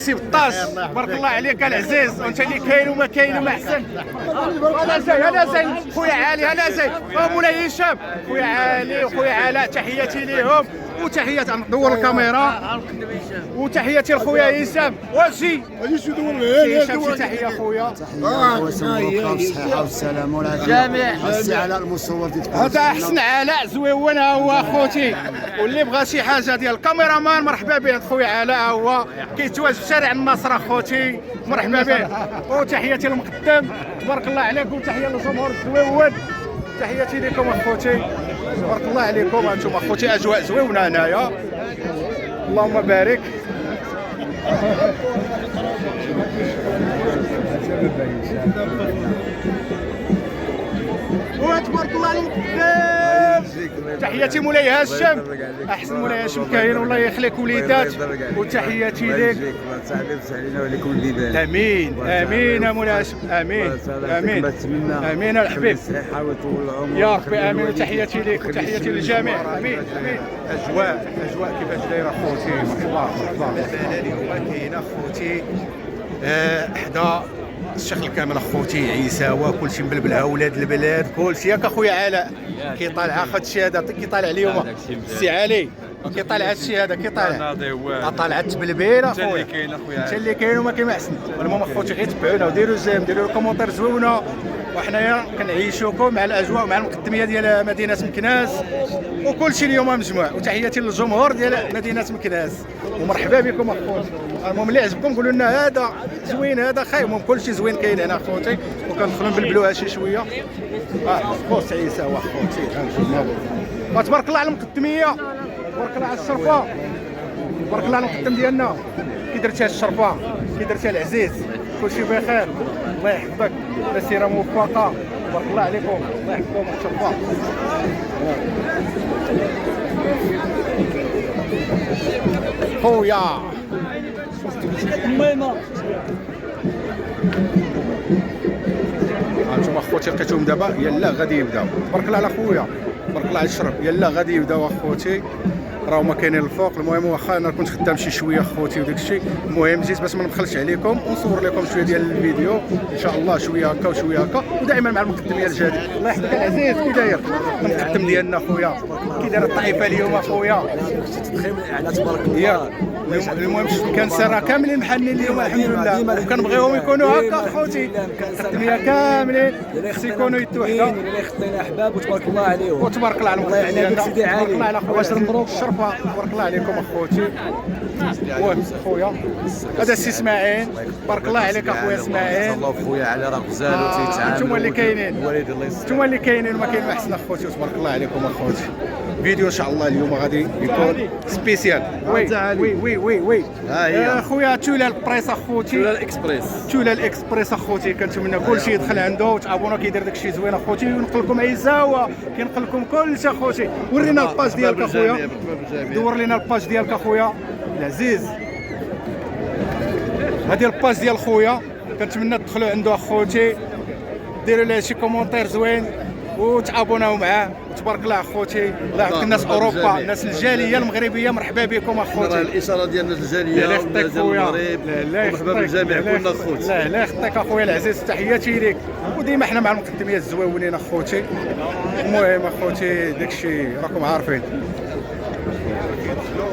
سي بطاش بارك الله عليك العزيز، وانت اللي كاين وما كاين وما احسن. انا زين خويا علي، انا زين مولاي هشام، خويا علي وخويا علاء، تحياتي ليهم وتحيات ندور الكاميرا وتحياتي لخويا هشام. واجي هشام شي تحيه خويا. الصحة والسلامة والعافية. ميرسي على المصور ديال هذا احسن علاء زويون، ها هو اخوتي، واللي بغى شي حاجه ديال الكاميرامان مرحبا به. خويا علاء هو كيتواجد في شارع النصر اخوتي، مرحبا به. وتحياتي للمقدم تبارك الله عليك، وتحيه للجمهور الزويون، تحياتي لكم اخوتي تبارك الله عليكم. انتم اخوتي اجواء زويونه هنايا، اللهم بارك. وتبارك الله عليك. تحياتي مولاي هاشم، احسن مولاي هاشم كاين، والله يخليك وليدات، وتحياتي لك. امين امين يا مولاي هاشم، امين امين امين الحبيب يا ربي، امين. وتحياتي لك وتحياتي للجميع، امين امين. اجواء كيفاش دايره اخوتي؟ مرحبا مرحبا. اليوم كاين اخوتي حدا الشيخ الكامل اخوتي عيساوه، كلشي مبلبلها ولاد البلاد كلشي. ياك اخويا علاء كيطالع خد الشهاده، كيطالع اليوم السي علي، كيطالع هذا الشيء هذا، كيطالع طالعت بلبيله اخويا. انت اللي كاين وما كاين احسن. المهم اخوتي غير تبعونا وديروا جيم، ديروا كومونتير زويونه، وحنايا كنعيشوكم مع الاجواء مع المقدميه ديال مدينه مكناس وكلشي اليوم مجموع. وتحياتي للجمهور ديال مدينه مكناس ومرحبا بكم اخوتي. المهم اللي عجبكم قولوا لنا هذا زوين هذا خايب. المهم كلشي زوين كاين هنا اخوتي، وكندخلوا نبلبلوها شي شويه. بوس عيسى واخوتي تبارك الله على المقدميه، تبارك الله على الشرفه، تبارك الله على المقدم ديالنا. كي درتيها الشرفه، كي درتيها العزيز، كلشي بخير، الله يحفظك، مسيره موفقه، تبارك الله عليكم، الله يحفظكم الشرفه. خويا هانتوما اخوتي لقيتهم دابا يلا غادي يبداو. تبارك الله على خويا، تبارك الله على الشرف، يلا غادي يبداو اخوتي، راهما كاينين الفوق. المهم واخا انا كنت خدام شي شويه اخوتي وداك الشيء، المهم جيت باش ما نبخلش عليكم ونصور لكم شويه ديال الفيديو ان شاء الله، شويه هكا وشويه هكا، ودائما مع المقدميه الجديد. الله يحفظك العزيز، كي داير المقدم ديالنا خويا؟ كي داير الطائفه اليوم اخويا؟ على تبارك الله. المهم كنسرى كاملين محلين اليوم الحمد لله، وكنبغيهم يكونوا هكا اخوتي، المقدميه كاملين خص يكونوا يتوحدوا، اللي خطينا احباب وتبارك الله عليهم، وتبارك الله على المقدم ديالنا، تبارك الله على خويا مبروك الشرفه، تبارك الله عليكم اخوتي. خويا هذا السي اسماعيل، تبارك الله عليك اخويا اسماعيل. الله خويا على راه غزال وتيتعامل. انتم اللي كاينين، الوالد الله يسلمك، انتم اللي كاينين وما كاين ما احسن اخوتي، وتبارك الله عليكم اخوتي. فيديو ان شاء الله اليوم غادي يكون سبيسيال. وي ها هي خويا تولا البريس اخوتي، تولا الاكسبريس، تولا الاكسبريس اخوتي، كنتمنى كلشي يدخل عنده وتابونا، كيدير داكشي زوين اخوتي، وينقل لكم عيساوه، كينقل لكم كلشي اخوتي. ورينا الباج ديالك اخويا، دور لينا الباج ديالك اخويا العزيز. هذه الباج ديال خويا، كنتمنى تدخلوا عنده اخوتي، ديروا ليه شي كومونتير زوين وتابوناو معاه. تبارك الله اخوتي، الله يحفظك الناس اوروبا، الناس الجاليه المغربيه، مرحبا بكم اخوتي. الاشاره ديال الناس الجاليه لا يخطيك خويا، مرحبا بالجميع كلنا اخوتي. لا يخطيك اخويا العزيز، تحياتي ليك. وديما حنا مع المقدميه الزويونين اخوتي. المهم اخوتي داكشي راكم عارفين.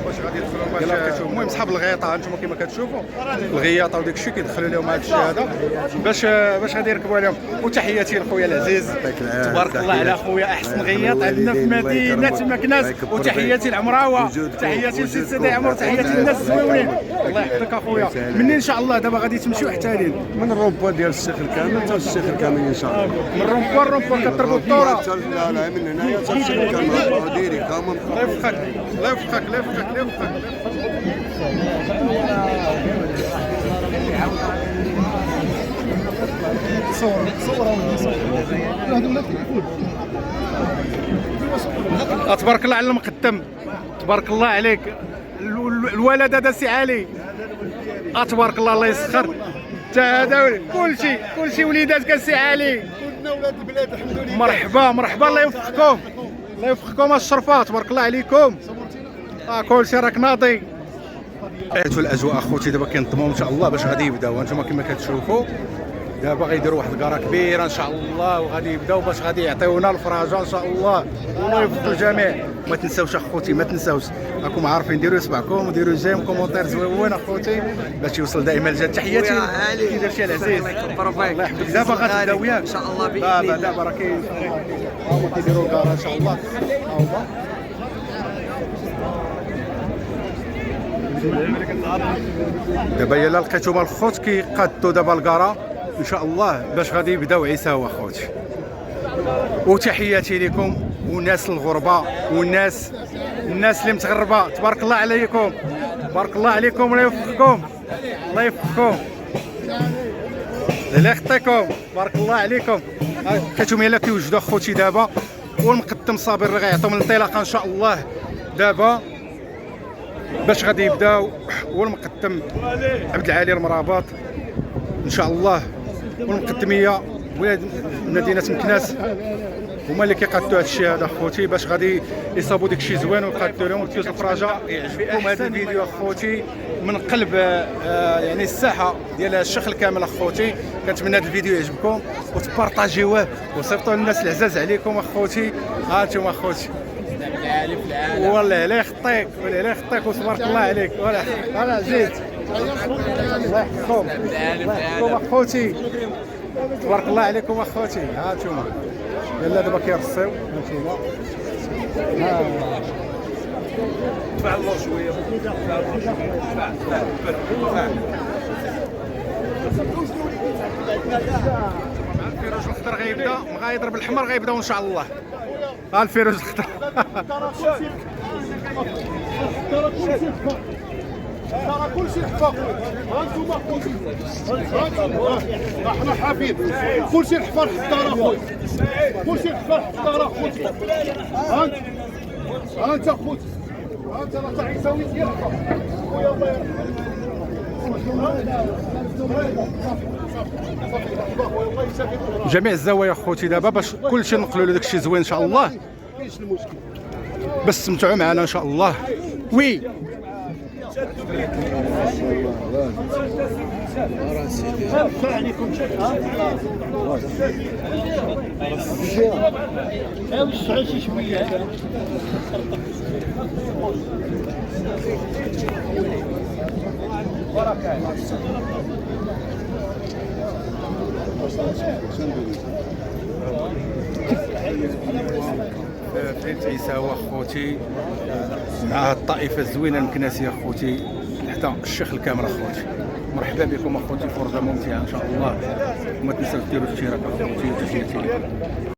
باش غادي يدخلوا المهم صحاب الغيطه، انتم كما كتشوفوا الغياطه وداك الشيء كيدخلوا لهم هذا الشيء هذا باش غادي يركبوا عليهم. وتحياتي لخويا العزيز، تبارك الله على خويا احسن غياط عندنا في مدينه مكناس. وتحياتي لعمراوه، تحياتي لسيد سيدي عمر، تحياتي للناس الزويونين، الله يحفظك اخويا. منين ان شاء الله دابا غادي تمشيو حتى لين من الرومبوان ديال الشيخ الكامل حتى الشيخ الكامل ان شاء الله. من الرومبوان كتربوا الدوره. لا من هنايا حتى الشيخ الكامل ديري كامل. الله يوفقك الله يوفقك الله يوفقك الله يوفقك. تبارك الله على المقدم، تبارك الله عليك. الولد هذا سي علي، تبارك الله، الله يسخر. حتى هذا كلشي وليداتك سي علي، كلنا ولاد البلاد الحمد لله. مرحبا الله يوفقكم، الله يوفقكم الشرفات، تبارك الله عليكم. كلشي راك ناضي. عيتوا الاجواء اخوتي دابا كينظموا ان شاء الله باش غادي يبداو. انتم كما كتشوفوا دابا غيديروا واحد الكره كبيره ان شاء الله وغادي يبداو باش غادي يعطيونا الفراجه ان شاء الله. والله يوفقوا الجميع. ما تنساوش اخوتي ما تنساوش راكم عارفين ديروا اصبعكم وديروا جيم كومونتير زوين اخوتي باش يوصل دائما الجد. تحياتي كي داير شي العزيز الله يحفظك. دابا غتبداو ياك ان شاء الله باذن الله. دابا راه كاين هما كيديروا الكره ان شاء الله. دابا يلا لقيتوما الخوت كيقادوا دابا الكره ان شاء الله باش غادي يبداو عيساو اخوتي. وتحياتي لكم والناس الغربه والناس اللي متغربه تبارك الله عليكم بارك الله عليكم. الله يوفقكم الله يوفقكم الله يخطيكم بارك الله عليكم. لقيتهم يلا كيوجدوا اخوتي دابا والمقدم صابر اللي غيعطيهم الانطلاقه ان شاء الله دابا باش غادي يبداو. والمقدم عبد العالي المرابط ان شاء الله والمقدميه ولاد مدينه مكناس هما اللي كيقادوا هذا الشيء هذا اخوتي باش غادي يصاوبوا داك الشيء زوين ويقادوا لهم وتيوز الفراجه. يعجبكم هذا الفيديو اخوتي من قلب يعني الساحه ديال الشيخ الكامل اخوتي. كنتمنى هذا الفيديو يعجبكم وتبارطاجيوه وصيفطوا للناس العزاز عليكم اخوتي. ها انتم اخوتي والله لا يخطيك ولا لا يخطيك وتبارك الله عليك ولا زيد الله يحفظكم اخوتي تبارك الله عليكم اخوتي. ها انتم يلا دابا كيرصيو هانتوما دفع الله شويه الفيروز الخضر غيبدا غيضرب الحمر غيبداو ان شاء الله. ها الفيروز الخضر ترى كلشي حفا هانتوما خوتي احنا حافين كلشي حفا الحضاره خويا كلشي حفا الحضاره خوتي. هانت خوتي هانت راه تاع عيساوي ديالك خويا الله جميع الزوايا خوتي دابا باش كلشي نقلوا له داكشي زوين ان شاء الله باش تستمتعوا معنا ان شاء الله. وي فهمت عيساوي اخوتي مع الطائفه الزوينه المكناسيه اخوتي تحت الشيخ الكامل اخوتي. مرحبا بكم اخوتي فرجه ممتعه ان شاء الله. وما تنساوش ديروا الاشتراك اخوتي وتحياتي لكم.